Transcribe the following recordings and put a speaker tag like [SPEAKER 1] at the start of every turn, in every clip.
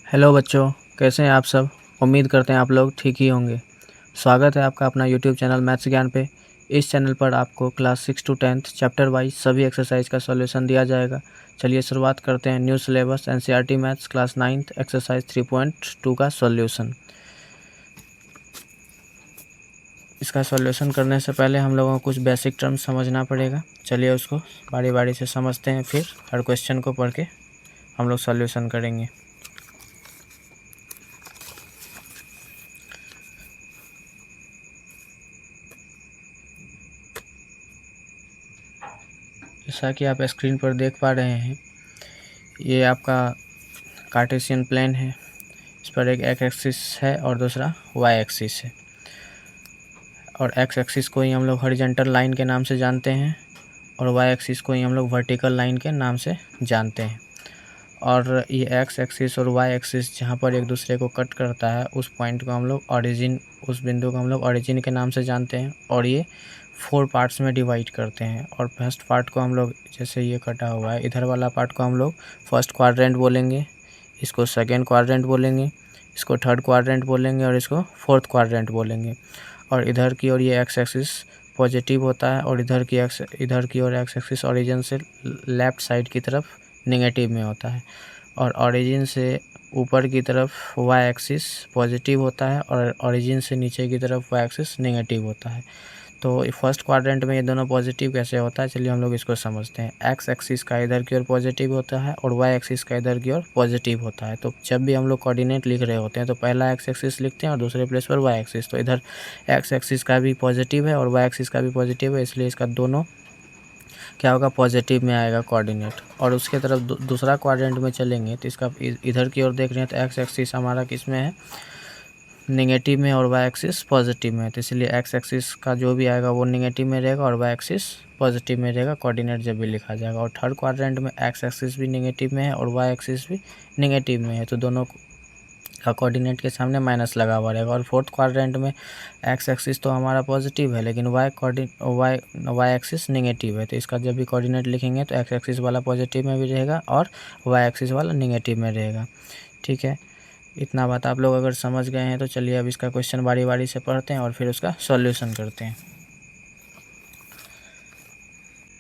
[SPEAKER 1] Hello बच्चों, कैसे हैं आप सब। उम्मीद करते हैं आप लोग ठीक ही होंगे। स्वागत है आपका अपना यूट्यूब चैनल मैथ्स ज्ञान पे। इस चैनल पर आपको class 6 to 10th chapter wise सभी एक्सरसाइज का सॉल्यूशन दिया जाएगा। चलिए शुरुआत करते हैं new syllabus NCERT maths class 9th exercise 3.2 का सॉल्यूशन। इसका सॉल्यूशन करने से पहले हम लोगों को कुछ बेसिक टर्म्स समझना पड़ेगा। चलिए उसको बारी बारी से समझते हैं, फिर हर क्वेश्चन को पढ़ के हम लोग सॉल्यूशन करेंगे। जैसा कि आप स्क्रीन पर देख पा रहे हैं, ये आपका कार्टेशियन प्लेन है। इस पर एक एक्स एक्सिस है और दूसरा वाई एक्सिस है, और एक्स एक्सिस को ही हम लोग हॉरिजॉन्टल लाइन के नाम से जानते हैं और वाई एक्सिस को ही हम लोग वर्टिकल लाइन के नाम से जानते हैं। और ये एक्स एक्सिस और वाई एक्सिस जहाँ पर एक दूसरे को कट करता है, उस पॉइंट को हम लोग ऑरिजिन, उस बिंदु को हम लोग ऑरिजिन के नाम से जानते हैं। और ये 4 पार्ट्स में डिवाइड करते हैं। और फर्स्ट पार्ट को हम लोग, जैसे ये कटा हुआ है, इधर वाला पार्ट को हम लोग फर्स्ट क्वाड्रेंट बोलेंगे, इसको सेकेंड क्वाड्रेंट बोलेंगे, इसको थर्ड क्वाड्रेंट बोलेंगे और इसको फोर्थ क्वाड्रेंट बोलेंगे। और इधर की ओर ये एक्स एक्सिस पॉजिटिव होता है और इधर की ओर एक्स एक्सिस ओरिजिन से लेफ़्ट साइड की तरफ नेगेटिव में होता है, और ओरिजिन से ऊपर की तरफ वाई एक्सिस पॉजिटिव होता है और ओरिजिन से नीचे की तरफ वाई एक्सिस नेगेटिव होता है। तो फर्स्ट क्वाड्रेंट में ये दोनों पॉजिटिव कैसे होता है, चलिए हम लोग इसको समझते हैं। एक्स एक्सिस का इधर की ओर पॉजिटिव होता है और वाई एक्सिस का इधर की ओर पॉजिटिव होता है। तो जब भी हम लोग कोऑर्डिनेट लिख रहे होते हैं तो पहला एक्स एक्सिस लिखते हैं और दूसरे प्लेस पर वाई एक्सिस। तो इधर एक्स एक्सिस का भी पॉजिटिव है और वाई एक्सिस का भी पॉजिटिव है, इसलिए इसका दोनों क्या होगा, पॉजिटिव में आएगा कोऑर्डिनेट। और उसके तरफ दूसरा क्वाड्रेंट में चलेंगे तो इसका इधर की ओर देख रहे हैं तो एक्स एक्सिस हमारा किस में है, नेगेटिव में, और वाई एक्सिस पॉजिटिव में है। तो इसलिए एक्स एक्सिस का जो भी आएगा वो नेगेटिव में रहेगा और वाई एक्सिस पॉजिटिव में रहेगा कोऑर्डिनेट जब भी लिखा जाएगा। और थर्ड क्वाड्रेंट में एक्स एक्सिस भी नेगेटिव में है और वाई एक्सिस भी नेगेटिव में है, तो दोनों का कोऑर्डिनेट के सामने माइनस लगा हुआ रहेगा। और फोर्थ क्वाड्रेंट में एक्स एक्सिस तो हमारा पॉजिटिव है लेकिन वाई एक्सिस नेगेटिव है, तो इसका जब भी कोऑर्डिनेट लिखेंगे तो एक्स एक्सिस वाला पॉजिटिव में भी रहेगा और वाई एक्सिस वाला नेगेटिव में रहेगा। ठीक है, इतना बात आप लोग अगर समझ गए हैं तो चलिए अब इसका क्वेश्चन बारी बारी से पढ़ते हैं और फिर उसका सॉल्यूशन करते हैं।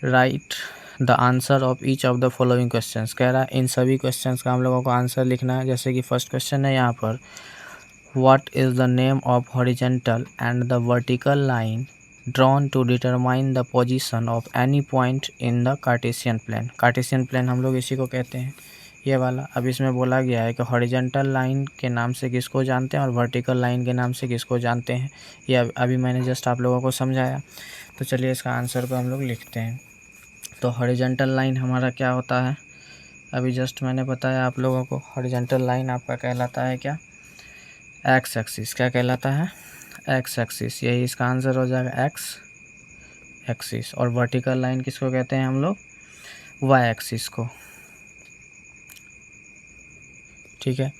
[SPEAKER 1] Right the answer of each of the following questions, कह रहा है इन सभी क्वेश्चंस का हम लोगों को आंसर लिखना है। जैसे कि फर्स्ट क्वेश्चन है यहाँ पर, what is the name of horizontal and the vertical line drawn to determine the position of any point in the Cartesian plane. Cartesian plane हम लोग इसी को कहते हैं, ये वाला। अब इसमें बोला गया है कि हॉरिजॉन्टल लाइन के नाम से किसको जानते हैं और वर्टिकल लाइन के नाम से किसको जानते हैं। ये अभी मैंने जस्ट आप लोगों को समझाया। तो चलिए इसका आंसर को हम लोग लिखते हैं। तो हॉरिजॉन्टल लाइन हमारा क्या होता है, अभी जस्ट मैंने बताया आप लोगों को। हॉरिजॉन्टल लाइन आपका कहलाता है क्या, एक्स एक्सिस। क्या कहलाता है, एक्स एक्सिस। यही इसका आंसर हो जाएगा, एक्स एक्सिस। और वर्टिकल लाइन किसको कहते हैं हम लोग, वाई एक्सिस को। ठीक है,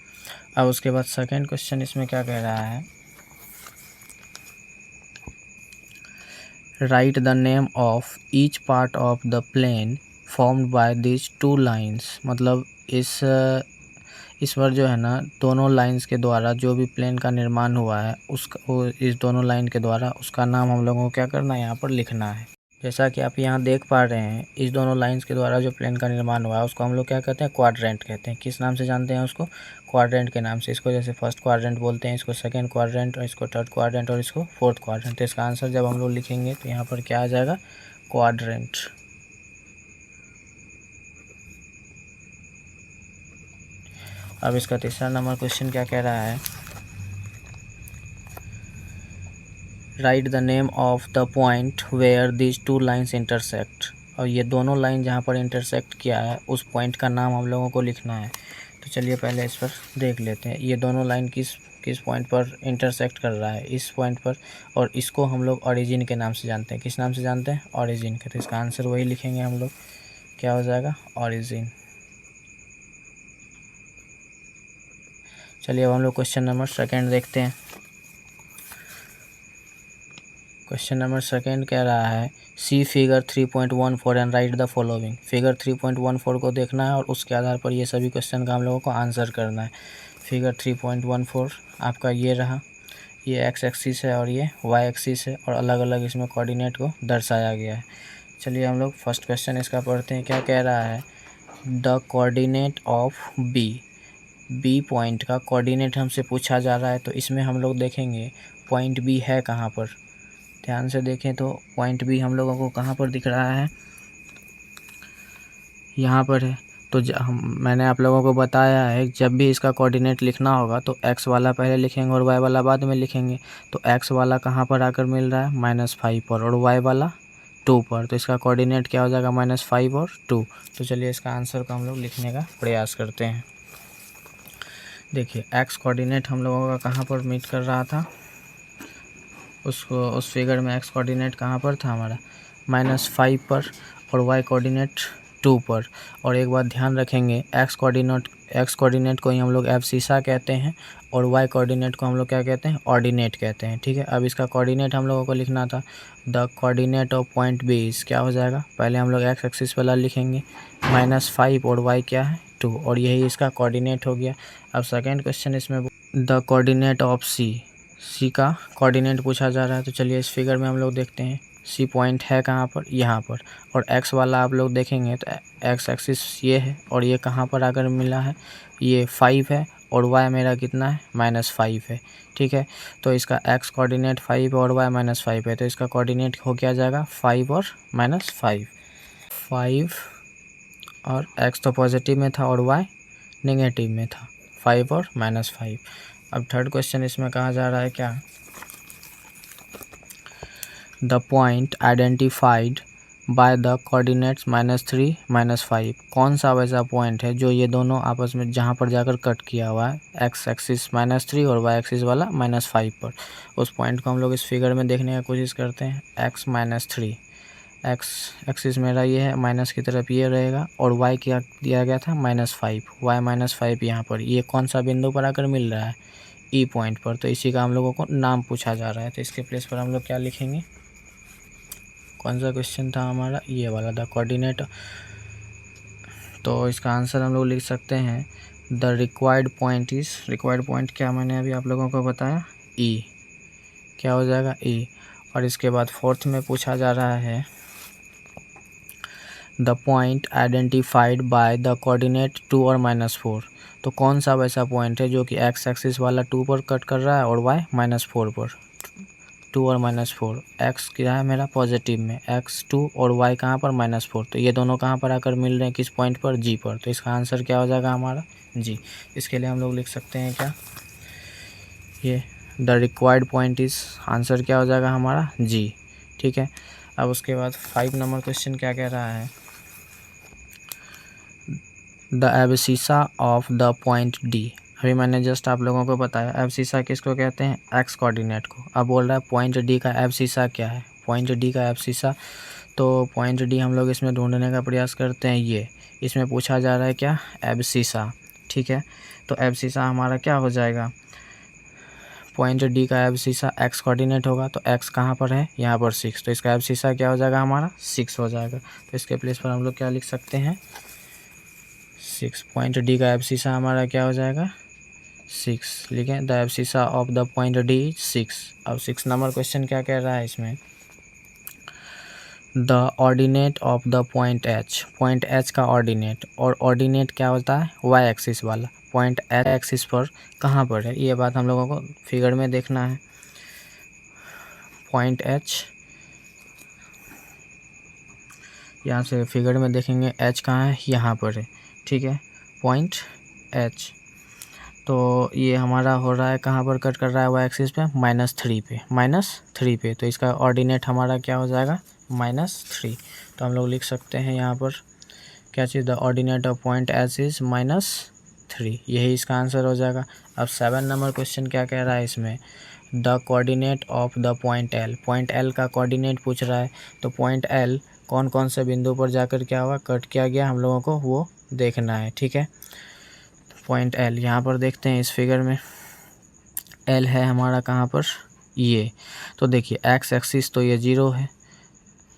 [SPEAKER 1] अब उसके बाद सेकेंड क्वेश्चन इसमें क्या कह रहा है, write the name of each part of the plane formed by this two lines. मतलब इस पर जो है ना, दोनों लाइंस के द्वारा जो भी प्लेन का निर्माण हुआ है उसका, इस दोनों लाइन के द्वारा उसका नाम हम लोगों को क्या करना है, यहाँ पर लिखना है। जैसा कि आप यहाँ देख पा रहे हैं, इस दोनों लाइंस के द्वारा जो प्लेन का निर्माण हुआ है उसको हम लोग क्या कहते हैं, क्वाड्रेंट कहते हैं। किस नाम से जानते हैं उसको, क्वाड्रेंट के नाम से। इसको जैसे फर्स्ट क्वाड्रेंट बोलते हैं, इसको सेकंड क्वाड्रेंट, और इसको थर्ड क्वाड्रेंट, और इसको फोर्थ क्वाड्रेंट। तो इसका आंसर जब हम लोग लिखेंगे तो यहाँ पर क्या आ जाएगा, क्वाड्रेंट। अब इसका तीसरा नंबर क्वेश्चन क्या कह रहा है, write the name of the point where these two lines intersect. और ये दोनों लाइन जहाँ पर इंटरसेक्ट किया है उस पॉइंट का नाम हम लोगों को लिखना है। तो चलिए पहले इस पर देख लेते हैं, ये दोनों लाइन किस पॉइंट पर इंटरसेक्ट कर रहा है, इस पॉइंट पर। और इसको हम लोग ओरिजिन के नाम से जानते हैं। किस नाम से जानते हैं, ओरिजिन के। तो इसका आंसर वही लिखेंगे हम लोग, क्या हो जाएगा, ओरिजिन। चलिए अब हम लोग क्वेश्चन नंबर सेकेंड देखते हैं। क्वेश्चन नंबर सेकेंड कह रहा है, see figure 3.14 and write the following. Figure 3.14 को देखना है और उसके आधार पर ये सभी क्वेश्चन का हम लोगों को आंसर करना है। फिगर 3.14 आपका ये रहा, ये एक्स एक्सिस है और ये वाई एक्सिस है और अलग अलग इसमें कोऑर्डिनेट को दर्शाया गया है। चलिए हम लोग फर्स्ट क्वेश्चन इसका पढ़ते हैं। क्या कह रहा है, the coordinate of B point का कोऑर्डिनेट हमसे पूछा जा रहा है। तो इसमें हम लोग देखेंगे पॉइंट बी है कहाँ पर। ध्यान से देखें तो पॉइंट बी हम लोगों को कहाँ पर दिख रहा है, यहाँ पर है। तो मैंने आप लोगों को बताया है जब भी इसका कोऑर्डिनेट लिखना होगा तो एक्स वाला पहले लिखेंगे और वाई वाला बाद में लिखेंगे। तो एक्स वाला कहाँ पर आकर मिल रहा है, -5 पर, और वाई वाला 2 पर। तो इसका कोऑर्डिनेट क्या हो जाएगा, -5 और 2। तो चलिए इसका आंसर को हम लोग लिखने का प्रयास करते हैं। देखिए एक्स कोऑर्डिनेट हम लोगों का कहाँ पर मीट कर रहा था, उसको उस फिगर में एक्स कोऑर्डिनेट कहाँ पर था हमारा, -5 पर, और वाई कोऑर्डिनेट 2 पर। और एक बात ध्यान रखेंगे, एक्स कोऑर्डिनेट को ही हम लोग एब्सिसा कहते हैं और वाई कोऑर्डिनेट को हम लोग क्या कहते हैं, ऑर्डिनेट कहते हैं। ठीक है, अब इसका कोऑर्डिनेट हम लोगों को लिखना था। The coordinate of point B is, क्या हो जाएगा, पहले हम लोग एक्स एक्सिस वाला लिखेंगे, -5 और वाई क्या है 2, और यही इसका कोऑर्डिनेट हो गया। अब सेकेंड क्वेश्चन इसमें द कोऑर्डिनेट ऑफ सी का कोऑर्डिनेट पूछा जा रहा है। तो चलिए इस फिगर में हम लोग देखते हैं सी पॉइंट है कहाँ पर, यहाँ पर, और एक्स वाला आप लोग देखेंगे तो एक्स एक्सिस ये है और ये कहाँ पर आकर मिला है, ये 5 है, और वाई मेरा कितना है, -5 है। ठीक है, तो इसका एक्स कोऑर्डिनेट 5 और वाई -5 है। तो इसका कोऑर्डिनेट हो क्या जाएगा, 5 और -5, 5 और एक्स तो पॉजिटिव में था और वाई नेगेटिव में था, 5 और -5। अब थर्ड क्वेश्चन इसमें कहा जा रहा है क्या, the point identified by the coordinates -3 -5। कौन सा वैसा पॉइंट है जो ये दोनों आपस में जहाँ पर जाकर कट किया हुआ है, एक्स एक्सिस -3 और वाई एक्सिस वाला -5 पर। उस पॉइंट को हम लोग इस फिगर में देखने की कोशिश करते हैं। एक्स -3, एक्स एक्सिस मेरा ये है, माइनस की तरफ ये रहेगा, और वाई क्या दिया गया था, -5, वाई -5 यहाँ पर। ये कौन सा बिंदु पर आकर मिल रहा है, ई पॉइंट पर। तो इसी का हम लोगों को नाम पूछा जा रहा है। तो इसके प्लेस पर हम लोग क्या लिखेंगे, कौन सा क्वेश्चन था हमारा, ये वाला, द कोऑर्डिनेट। तो इसका आंसर हम लोग लिख सकते हैं the required point is, required point क्या मैंने अभी आप लोगों को बताया, ई, क्या हो जाएगा, ई। और इसके बाद फोर्थ में पूछा जा रहा है the point identified by the coordinate 2 और -4। तो कौन सा वैसा पॉइंट है जो कि एक्स एक्सिस वाला 2 पर कट कर रहा है और वाई -4 पर, 2 और -4। एक्स क्या है मेरा पॉजिटिव में, x2 और y कहाँ पर, -4। तो ये दोनों कहाँ पर आकर मिल रहे हैं, किस पॉइंट पर, जी पर। तो इसका आंसर क्या हो जाएगा हमारा, जी। इसके लिए हम लोग लिख सकते हैं क्या, ये the required point is, answer क्या हो जाएगा हमारा, जी। ठीक है, अब उसके बाद 5 नंबर क्वेश्चन क्या कह रहा है, the abscissa of the point D. अभी मैंने जस्ट आप लोगों को बताया एब्सिसा किसको कहते हैं, एक्स कोऑर्डिनेट को। अब बोल रहा है पॉइंट डी का एब्सिसा क्या है, पॉइंट डी का एब्सिसा। तो पॉइंट डी हम लोग इसमें ढूंढने का प्रयास करते हैं। ये इसमें पूछा जा रहा है क्या, एब्सिसा। ठीक है, तो एब्सिसा हमारा क्या हो जाएगा, पॉइंट डी का एब्सिसा एक्स कोऑर्डिनेट होगा, तो एक्स कहाँ पर है, यहाँ पर 6। तो इसका एब्सिसा क्या हो जाएगा हमारा, 6 हो जाएगा। तो इसके प्लेस पर हम लोग क्या लिख सकते हैं, 6। पॉइंट डी का एब्सिसा हमारा क्या हो जाएगा, 6 लिखें, the abscissa of the point D 6। अब 6 नंबर क्वेश्चन क्या कह रहा है इसमें, the ordinate of the point H. Point H का ऑर्डिनेट, और ऑर्डिनेट क्या होता है, वाई एक्सिस वाला। पॉइंट एच एक्सिस पर कहाँ पर है, ये बात हम लोगों को फिगर में देखना है। पॉइंट एच, यहाँ से फिगर में देखेंगे एच कहाँ है, यहाँ पर है। ठीक है, पॉइंट एच, तो ये हमारा हो रहा है कहाँ पर कट कर रहा है, वाई एक्सिस पे, -3 पे, -3 पे। तो इसका ऑर्डिनेट हमारा क्या हो जाएगा, -3। तो हम लोग लिख सकते हैं यहाँ पर क्या चीज़, the ordinate of point H is -3, यही इसका आंसर हो जाएगा। अब 7 नंबर क्वेश्चन क्या कह रहा है इसमें, the coordinate of the point L. Point L का कोऑर्डिनेट पूछ रहा है। तो पॉइंट एल कौन कौन से बिंदु पर जाकर क्या हुआ, कट किया गया, हम लोगों को वो देखना है। ठीक है, पॉइंट एल यहाँ पर देखते हैं इस फिगर में, एल है हमारा कहाँ पर, ये। तो देखिए एक्स एक्सिस तो ये 0 है,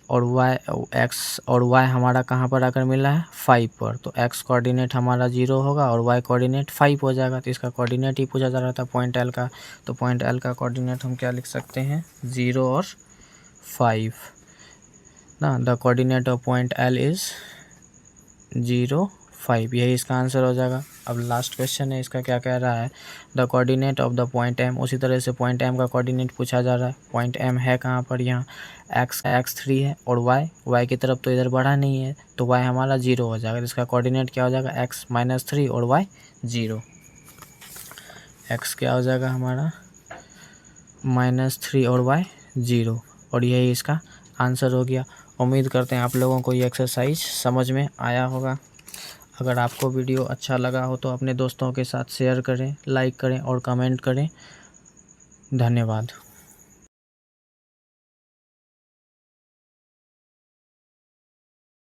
[SPEAKER 1] और एक्स और वाई हमारा कहाँ पर आकर मिला है 5 पर, तो एक्स कोऑर्डिनेट हमारा 0 होगा और वाई कोऑर्डिनेट 5 हो जाएगा। तो इसका कोऑर्डिनेट ही पूछा जा रहा था पॉइंट एल का, तो पॉइंट एल का कोऑर्डिनेट हम क्या लिख सकते हैं 0 और 5 ना। The coordinate of point L is 0 5, यही इसका आंसर हो जाएगा। अब लास्ट क्वेश्चन है, इसका क्या कह रहा है, the coordinate of the point M. उसी तरह से पॉइंट एम का कोऑर्डिनेट पूछा जा रहा है। पॉइंट एम है कहाँ पर, यहाँ x3 है और y की तरफ तो इधर बढ़ा नहीं है, तो y हमारा 0 हो जाएगा। इसका कोऑर्डिनेट क्या हो जाएगा x-3 और y 0। x क्या हो जाएगा हमारा -3 और y 0, और यही इसका आंसर हो गया। उम्मीद करते हैं आप लोगों को ये एक्सरसाइज समझ में आया होगा। अगर आपको वीडियो अच्छा लगा हो तो अपने दोस्तों के साथ शेयर करें, लाइक करें और कमेंट करें। धन्यवाद।